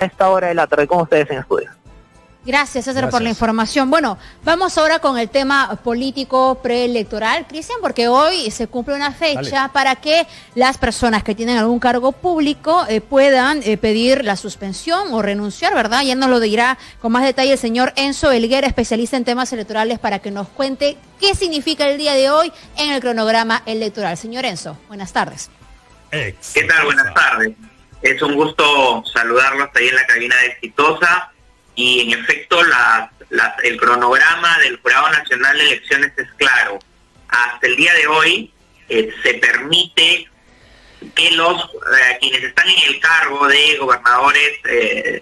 a esta hora de la tarde con ustedes en estudio. Gracias, César, por la información. Bueno, vamos ahora con el tema político preelectoral, Cristian, porque hoy se cumple una fecha para que las personas que tienen algún cargo público puedan pedir la suspensión o renunciar, ¿verdad? Ya nos lo dirá con más detalle el señor Enzo Helguera, especialista en temas electorales, para que nos cuente qué significa el día de hoy en el cronograma electoral. Señor Enzo, buenas tardes. ¿Qué tal? Buenas tardes. Es un gusto saludarlos ahí en la cabina de Exitosa. Y en efecto, el cronograma del Jurado Nacional de Elecciones es claro. Hasta el día de hoy se permite que los quienes están en el cargo de gobernadores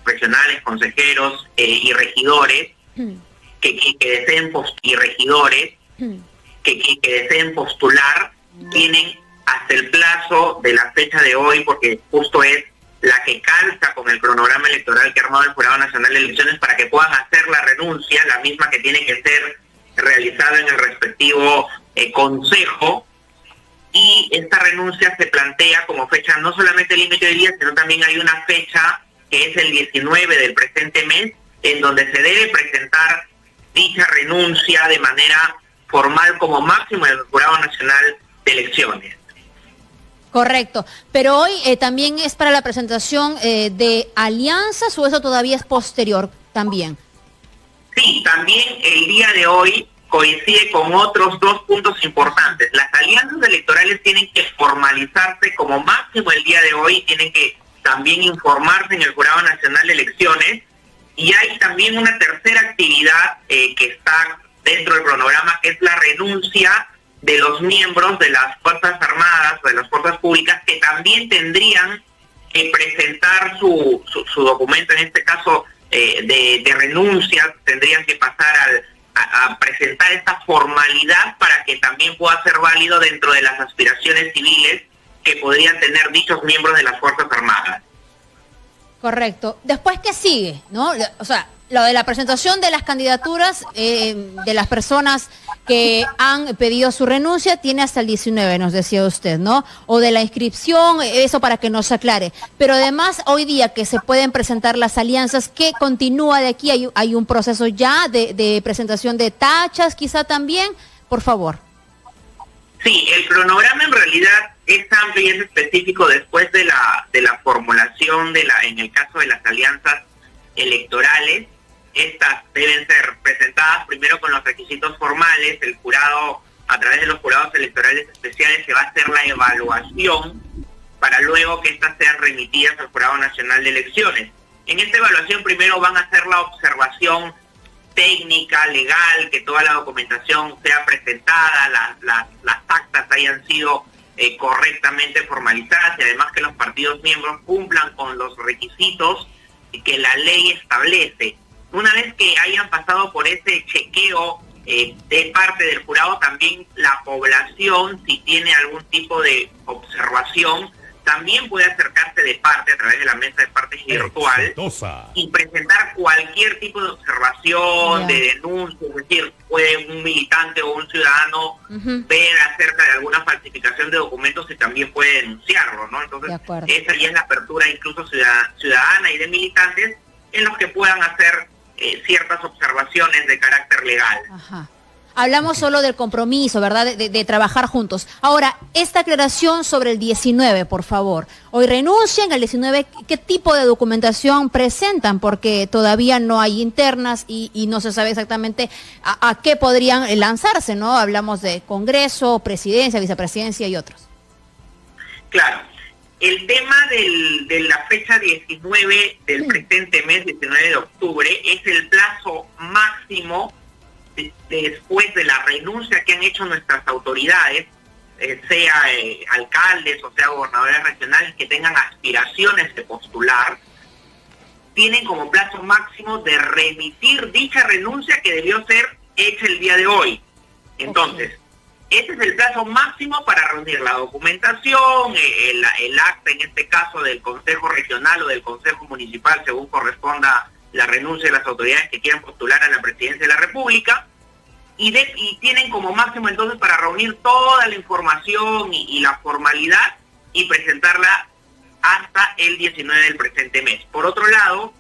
regionales, consejeros y regidores que deseen postular tienen hasta el plazo de la fecha de hoy, porque justo es la que calza con el cronograma electoral que ha armado el Jurado Nacional de Elecciones, para que puedan hacer la renuncia, la misma que tiene que ser realizada en el respectivo consejo. Y esta renuncia se plantea como fecha no solamente límite de días, sino también hay una fecha que es el 19 del presente mes, en donde se debe presentar dicha renuncia de manera formal como máximo en el Jurado Nacional de Elecciones. Correcto, pero hoy también es para la presentación de alianzas, ¿o eso todavía es posterior también? Sí, también el día de hoy coincide con otros dos puntos importantes. Las alianzas electorales tienen que formalizarse como máximo el día de hoy, tienen que también informarse en el Jurado Nacional de Elecciones, y hay también una tercera actividad que está dentro del cronograma, que es la renuncia de los miembros de las Fuerzas Armadas o de las Fuerzas Públicas, que también tendrían que presentar su documento, en este caso de renuncia, tendrían que pasar a presentar esta formalidad para que también pueda ser válido dentro de las aspiraciones civiles que podrían tener dichos miembros de las Fuerzas Armadas. Correcto. Después, ¿qué sigue? ¿No? O sea, lo de la presentación de las candidaturas de las personas que han pedido su renuncia tiene hasta el 19, nos decía usted, ¿no? O de la inscripción, eso para que nos aclare. Pero además, hoy día que se pueden presentar las alianzas, ¿qué continúa de aquí? ¿Hay un proceso ya de presentación de tachas, quizá también? Por favor. Sí, el cronograma en realidad es amplio y es específico después de la formulación en el caso de las alianzas electorales. Estas deben ser presentadas primero con los requisitos formales. El jurado, a través de los jurados electorales especiales, se va a hacer la evaluación para luego que estas sean remitidas al Jurado Nacional de Elecciones. En esta evaluación primero van a hacer la observación técnica, legal, que toda la documentación sea presentada, las actas hayan sido correctamente formalizadas, y además que los partidos miembros cumplan con los requisitos que la ley establece. Una vez que hayan pasado por ese chequeo de parte del jurado, también la población, si tiene algún tipo de observación, también puede acercarse de parte a través de la mesa de partes virtual y presentar cualquier tipo de observación, de denuncia. Es decir, puede un militante o un ciudadano ver acerca de alguna falsificación de documentos y también puede denunciarlo, ¿no? Entonces, esa ya es la apertura incluso ciudadana y de militantes, en los que puedan hacer ciertas observaciones de carácter legal. Ajá. Hablamos solo del compromiso, ¿verdad? De trabajar juntos. Ahora, esta aclaración sobre el 19, por favor. Hoy renuncian, el 19, ¿qué tipo de documentación presentan? Porque todavía no hay internas y no se sabe exactamente a qué podrían lanzarse, ¿no? Hablamos de Congreso, Presidencia, Vicepresidencia y otros. Claro. El tema de la fecha 19 del presente mes, 19 de octubre, es el plazo máximo después de la renuncia que han hecho nuestras autoridades, sea alcaldes o sea gobernadores regionales que tengan aspiraciones de postular, tienen como plazo máximo de remitir dicha renuncia que debió ser hecha el día de hoy. Entonces, ese es el plazo máximo para reunir la documentación, el acta, en este caso, del Consejo Regional o del Consejo Municipal, según corresponda la renuncia de las autoridades que quieran postular a la Presidencia de la República, y tienen como máximo entonces para reunir toda la información y la formalidad y presentarla hasta el 19 del presente mes. Por otro lado,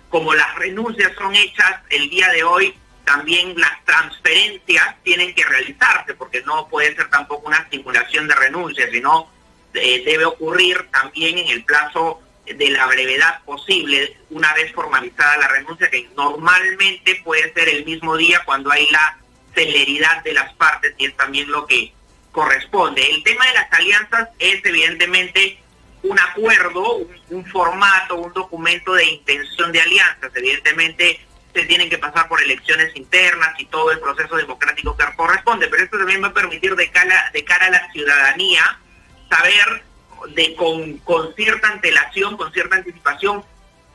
como las renuncias son hechas el día de hoy, también las transferencias tienen que realizarse, porque no puede ser tampoco una simulación de renuncia, sino debe ocurrir también en el plazo de la brevedad posible, una vez formalizada la renuncia, que normalmente puede ser el mismo día cuando hay la celeridad de las partes, y es también lo que corresponde. El tema de las alianzas es evidentemente un acuerdo, un formato, un documento de intención de alianzas. Evidentemente se tienen que pasar por elecciones internas y todo el proceso democrático que corresponde, pero esto también va a permitir de cara a la ciudadanía saber con cierta antelación, con cierta anticipación,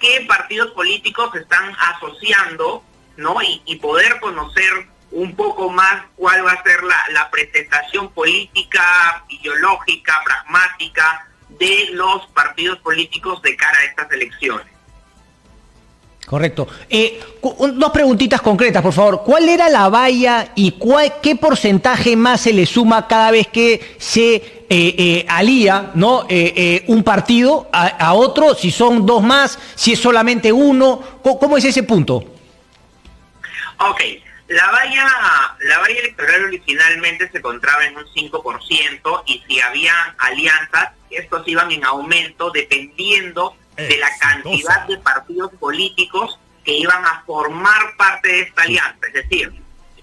qué partidos políticos se están asociando, ¿no? Y poder conocer un poco más cuál va a ser la presentación política, ideológica, pragmática de los partidos políticos de cara a estas elecciones. Correcto. Dos preguntitas concretas, por favor. ¿Cuál era la valla y qué porcentaje más se le suma cada vez que se alía, ¿no? Un partido a otro? Si son dos más, si es solamente uno. ¿Cómo es ese punto? Ok. La valla electoral originalmente se encontraba en un 5%, y si había alianzas, estos iban en aumento dependiendo de la cantidad de partidos políticos que iban a formar parte de esta alianza. Es decir,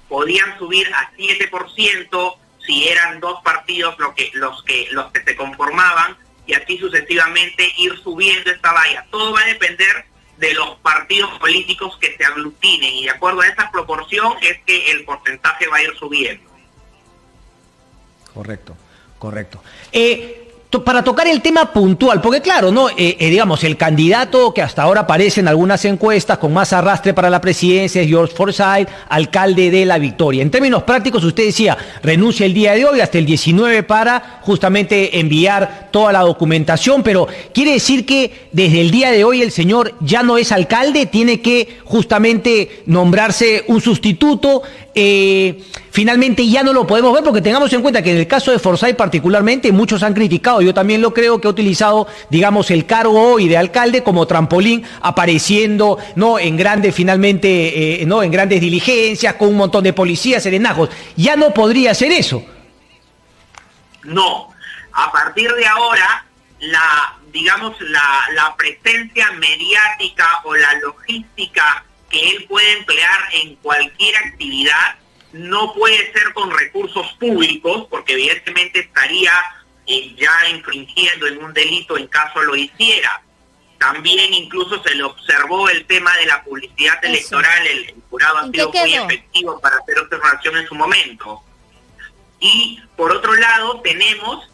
podían subir a 7% si eran dos partidos los que se conformaban, y así sucesivamente ir subiendo esta valla. Todo va a depender de los partidos políticos que se aglutinen, y de acuerdo a esa proporción es que el porcentaje va a ir subiendo. Correcto. Para tocar el tema puntual, porque claro, no, digamos, el candidato que hasta ahora aparece en algunas encuestas con más arrastre para la presidencia es George Forsyth, alcalde de La Victoria. En términos prácticos, usted decía, renuncia el día de hoy hasta el 19 para justamente enviar toda la documentación, pero ¿quiere decir que desde el día de hoy el señor ya no es alcalde? ¿Tiene que justamente nombrarse un sustituto? Finalmente ya no lo podemos ver, porque tengamos en cuenta que en el caso de Forsyth particularmente muchos han criticado, yo también lo creo, que ha utilizado, digamos, el cargo hoy de alcalde como trampolín, apareciendo, ¿no?, en grandes finalmente, no, en grandes diligencias con un montón de policías, serenazgos. Ya no podría hacer eso. No, a partir de ahora la presencia mediática o la logística que él puede emplear en cualquier actividad no puede ser con recursos públicos, porque evidentemente estaría ya infringiendo en un delito en caso lo hiciera. También incluso se le observó el tema de la publicidad electoral. El jurado ha sido muy efectivo para hacer observación en su momento. Y por otro lado tenemos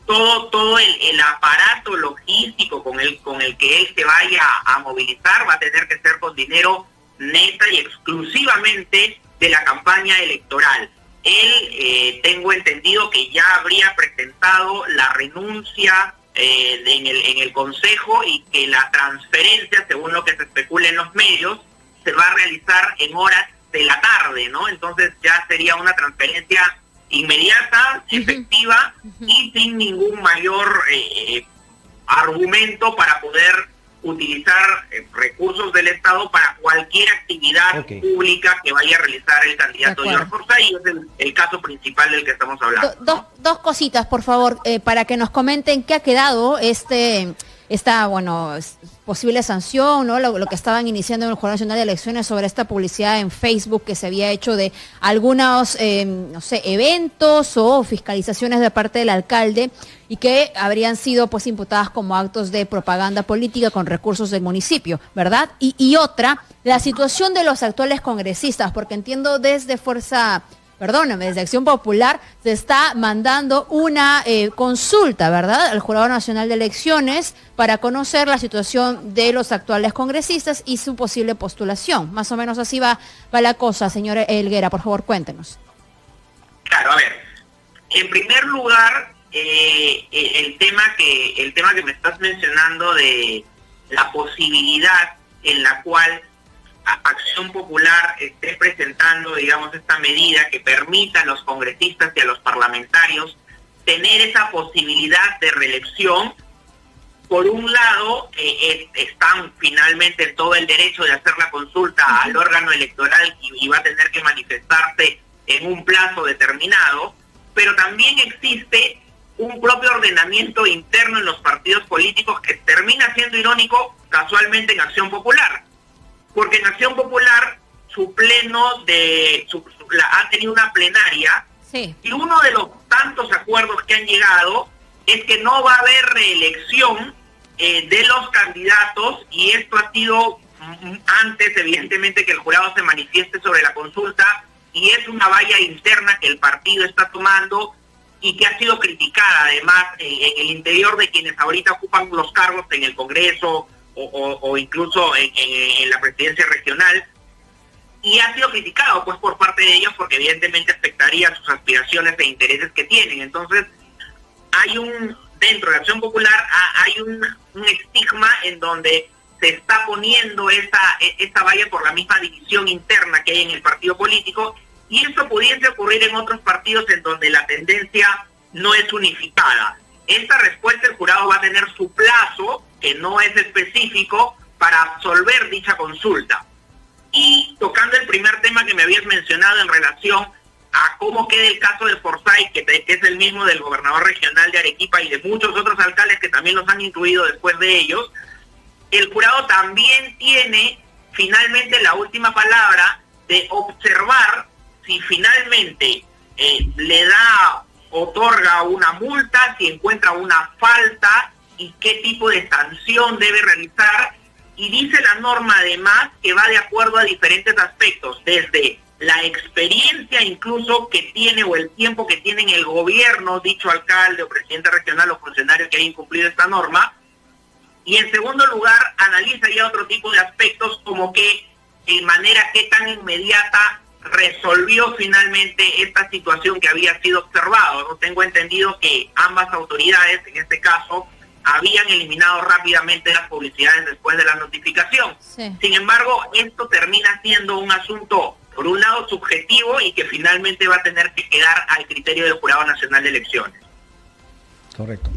todo el aparato logístico con el que él se vaya a movilizar. Va a tener que ser con dinero neta y exclusivamente de la campaña electoral. Él, tengo entendido que ya habría presentado la renuncia en el Consejo, y que la transferencia, según lo que se especula en los medios, se va a realizar en horas de la tarde, ¿no? Entonces ya sería una transferencia inmediata, efectiva, y sin ningún mayor argumento para poder utilizar recursos del Estado para cualquier actividad pública que vaya a realizar el candidato George Forsyth, y es el caso principal del que estamos hablando. Dos cositas, por favor, para que nos comenten qué ha quedado esta posible sanción, ¿no? Lo que estaban iniciando en el Jurado Nacional de Elecciones sobre esta publicidad en Facebook que se había hecho de algunos, eventos o fiscalizaciones de parte del alcalde, y que habrían sido pues imputadas como actos de propaganda política con recursos del municipio, ¿verdad? Y otra, la situación de los actuales congresistas, porque entiendo desde desde Acción Popular se está mandando una consulta, ¿verdad?, al Jurado Nacional de Elecciones para conocer la situación de los actuales congresistas y su posible postulación. Más o menos así va la cosa, señora Helguera, por favor, cuéntenos. Claro, a ver, en primer lugar, el tema que me estás mencionando de la posibilidad en la cual Acción Popular esté presentando, digamos, esta medida que permita a los congresistas y a los parlamentarios tener esa posibilidad de reelección. Por un lado, están finalmente en todo el derecho de hacer la consulta al órgano electoral y va a tener que manifestarse en un plazo determinado, pero también existe un propio ordenamiento interno en los partidos políticos que termina siendo irónico casualmente en Acción Popular, porque en Acción Popular su pleno ha tenido una plenaria, sí, y uno de los tantos acuerdos que han llegado es que no va a haber reelección de los candidatos, y esto ha sido antes, evidentemente, que el jurado se manifieste sobre la consulta, y es una valla interna que el partido está tomando y que ha sido criticada además en el interior de quienes ahorita ocupan los cargos en el Congreso o incluso en la presidencia regional, y ha sido criticado pues por parte de ellos porque evidentemente afectaría sus aspiraciones e intereses que tienen. Entonces hay dentro de Acción Popular hay un estigma en donde se está poniendo esa valla por la misma división interna que hay en el partido político, y esto pudiese ocurrir en otros partidos en donde la tendencia no es unificada. Esta respuesta el jurado va a tener su plazo, que no es específico, para absolver dicha consulta. Y tocando el primer tema que me habías mencionado en relación a cómo queda el caso de Forsyth, que es el mismo del gobernador regional de Arequipa y de muchos otros alcaldes que también los han incluido después de ellos, el jurado también tiene finalmente la última palabra de observar si finalmente otorga una multa, si encuentra una falta y qué tipo de sanción debe realizar. Y dice la norma además que va de acuerdo a diferentes aspectos, desde la experiencia incluso que tiene o el tiempo que tiene en el gobierno dicho alcalde o presidente regional o funcionario que haya incumplido esta norma, y en segundo lugar analiza ya otro tipo de aspectos como que de manera que tan inmediata resolvió finalmente esta situación que había sido observado. No tengo entendido que ambas autoridades, en este caso, habían eliminado rápidamente las publicidades después de la notificación. Sí. Sin embargo, esto termina siendo un asunto, por un lado, subjetivo y que finalmente va a tener que quedar al criterio del Jurado Nacional de Elecciones. Correcto.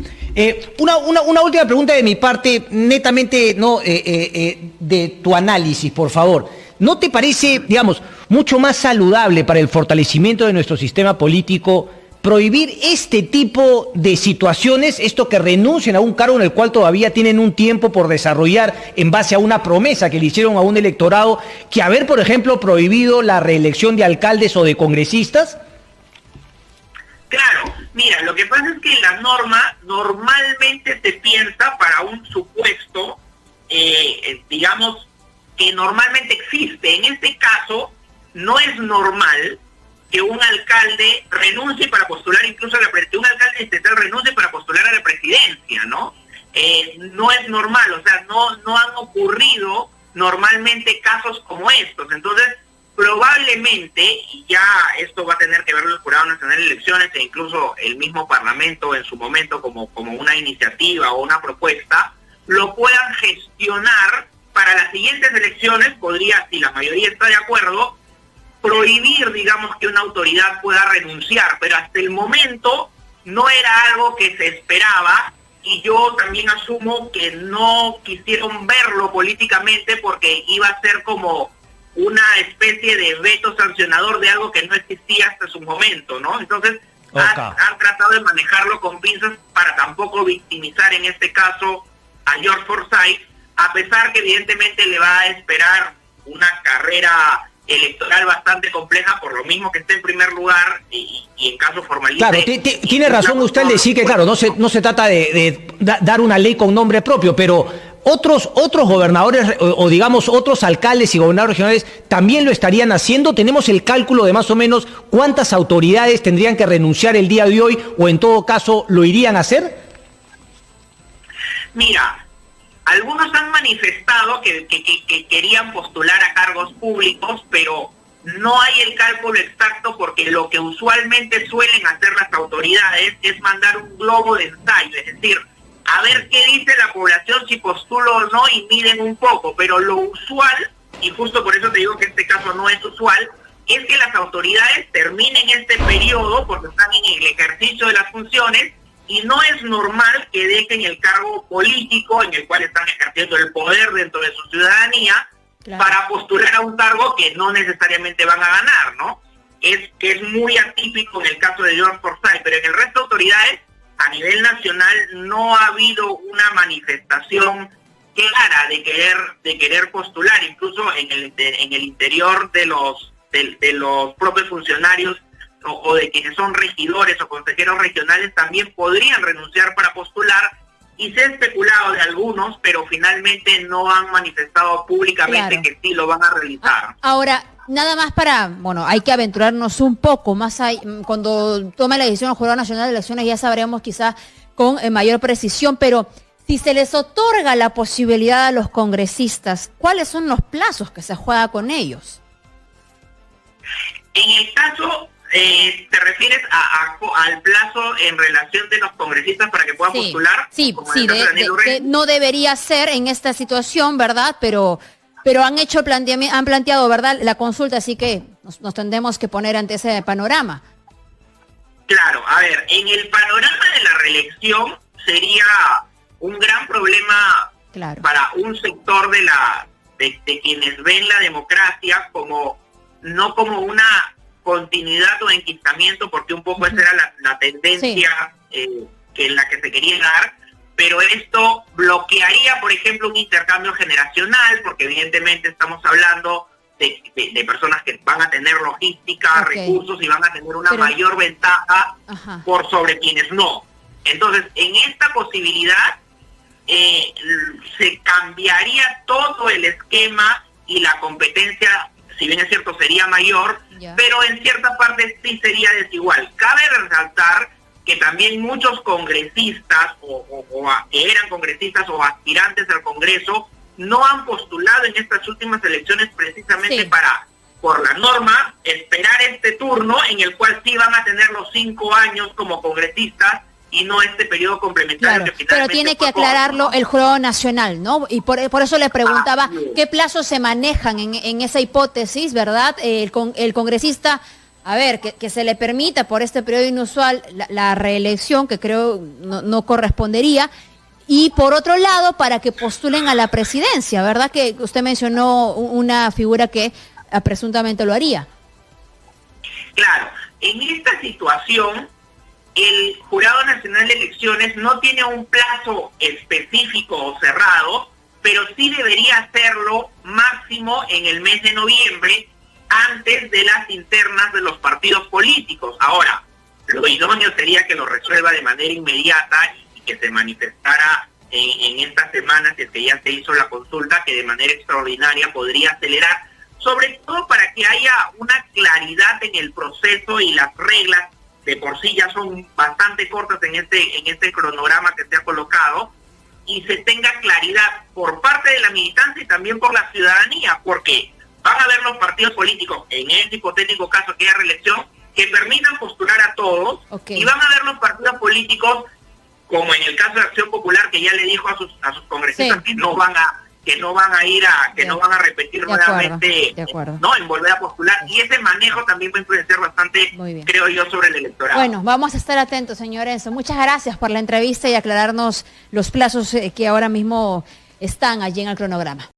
Una última pregunta de mi parte, netamente de tu análisis, por favor. ¿No te parece, digamos, mucho más saludable para el fortalecimiento de nuestro sistema político prohibir este tipo de situaciones, esto que renuncien a un cargo en el cual todavía tienen un tiempo por desarrollar en base a una promesa que le hicieron a un electorado, que haber, por ejemplo, prohibido la reelección de alcaldes o de congresistas? Claro, mira, lo que pasa es que la norma normalmente se piensa para un supuesto, digamos, que normalmente existe. En este caso, no es normal que un alcalde renuncie para postular incluso a un alcalde distrital renuncie para postular a la presidencia, ¿no? No es normal, o sea, no han ocurrido normalmente casos como estos. Entonces, probablemente, y ya esto va a tener que verlo el Jurado Nacional de Elecciones e incluso el mismo Parlamento en su momento como una iniciativa o una propuesta, lo puedan gestionar para las siguientes elecciones. Podría, si la mayoría está de acuerdo, prohibir, digamos, que una autoridad pueda renunciar, pero hasta el momento no era algo que se esperaba, y yo también asumo que no quisieron verlo políticamente porque iba a ser como una especie de veto sancionador de algo que no existía hasta su momento, ¿no? Entonces han tratado de manejarlo con pinzas para tampoco victimizar en este caso a George Forsyth, a pesar que evidentemente le va a esperar una carrera electoral bastante compleja, por lo mismo que esté en primer lugar y en caso formalice. Claro, tiene razón usted al decir que, claro, no se trata de dar una ley con nombre propio, pero otros gobernadores o digamos otros alcaldes y gobernadores regionales también lo estarían haciendo. ¿Tenemos el cálculo de más o menos cuántas autoridades tendrían que renunciar el día de hoy o en todo caso lo irían a hacer? Mira, algunos han manifestado que querían postular a cargos públicos, pero no hay el cálculo exacto porque lo que usualmente suelen hacer las autoridades es mandar un globo de ensayo, es decir, a ver qué dice la población si postulo o no y miden un poco, pero lo usual, y justo por eso te digo que este caso no es usual, es que las autoridades terminen este periodo porque están en el ejercicio de las funciones y no es normal que dejen el cargo político en el cual están ejerciendo el poder dentro de su ciudadanía, claro, para postular a un cargo que no necesariamente van a ganar, ¿no? Es muy atípico en el caso de George Forsyth, pero en el resto de autoridades a nivel nacional no ha habido una manifestación clara de querer postular, incluso en el interior de los propios funcionarios o de quienes son regidores o consejeros regionales también podrían renunciar para postular, y se ha especulado de algunos, pero finalmente no han manifestado públicamente, claro, que sí lo van a realizar. Ahora, nada más hay que aventurarnos un poco más ahí, cuando tome la decisión el Jurado Nacional de Elecciones ya sabremos quizás con mayor precisión, pero si se les otorga la posibilidad a los congresistas, ¿cuáles son los plazos que se juega con ellos? En el caso, ¿te refieres al plazo en relación de los congresistas para que puedan postular? Sí, no debería ser en esta situación, ¿verdad? Pero han planteado, ¿verdad?, la consulta, así que nos tendremos que poner ante ese panorama. Claro, a ver, en el panorama de la reelección sería un gran problema, claro, para un sector de quienes ven la democracia no como una continuidad o enquistamiento, porque un poco esa era la tendencia, sí, en la que se quería dar, pero esto bloquearía, por ejemplo, un intercambio generacional, porque evidentemente estamos hablando de personas que van a tener logística, okay, recursos, y van a tener una mayor ventaja, ajá, por sobre quienes no. Entonces, en esta posibilidad se cambiaría todo el esquema y la competencia, si bien es cierto, sería mayor, pero en cierta parte sí sería desigual. Cabe resaltar que también muchos congresistas que eran congresistas o aspirantes al Congreso no han postulado en estas últimas elecciones precisamente, sí, para, por la norma, esperar este turno en el cual sí van a tener los 5 años como congresistas y no este periodo complementario, claro, que finalmente... Pero tiene que aclararlo, ¿no?, el Jurado Nacional, ¿no? Y por eso le preguntaba qué plazos se manejan en esa hipótesis, ¿verdad? El congresista, a ver, que se le permita por este periodo inusual la reelección, que creo no correspondería, y por otro lado, para que postulen a la presidencia, ¿verdad? Que usted mencionó una figura que presuntamente lo haría. Claro, en esta situación, el Jurado Nacional de Elecciones no tiene un plazo específico o cerrado, pero sí debería hacerlo máximo en el mes de noviembre, antes de las internas de los partidos políticos. Ahora, lo idóneo sería que lo resuelva de manera inmediata y que se manifestara en estas semanas, si es que ya se hizo la consulta, que de manera extraordinaria podría acelerar, sobre todo para que haya una claridad en el proceso, y las reglas de por sí ya son bastante cortas en este cronograma que se ha colocado, y se tenga claridad por parte de la militancia y también por la ciudadanía, porque van a haber los partidos políticos, en este hipotético caso que haya reelección, que permitan postular a todos, okay, y van a haber los partidos políticos, como en el caso de Acción Popular, que ya le dijo a sus congresistas, sí, que no van a repetir nuevamente, ¿no?, en volver a postular, y ese manejo también va a influenciar bastante, creo yo, sobre el electorado. Bueno, vamos a estar atentos, señor Enzo. Muchas gracias por la entrevista y aclararnos los plazos que ahora mismo están allí en el cronograma.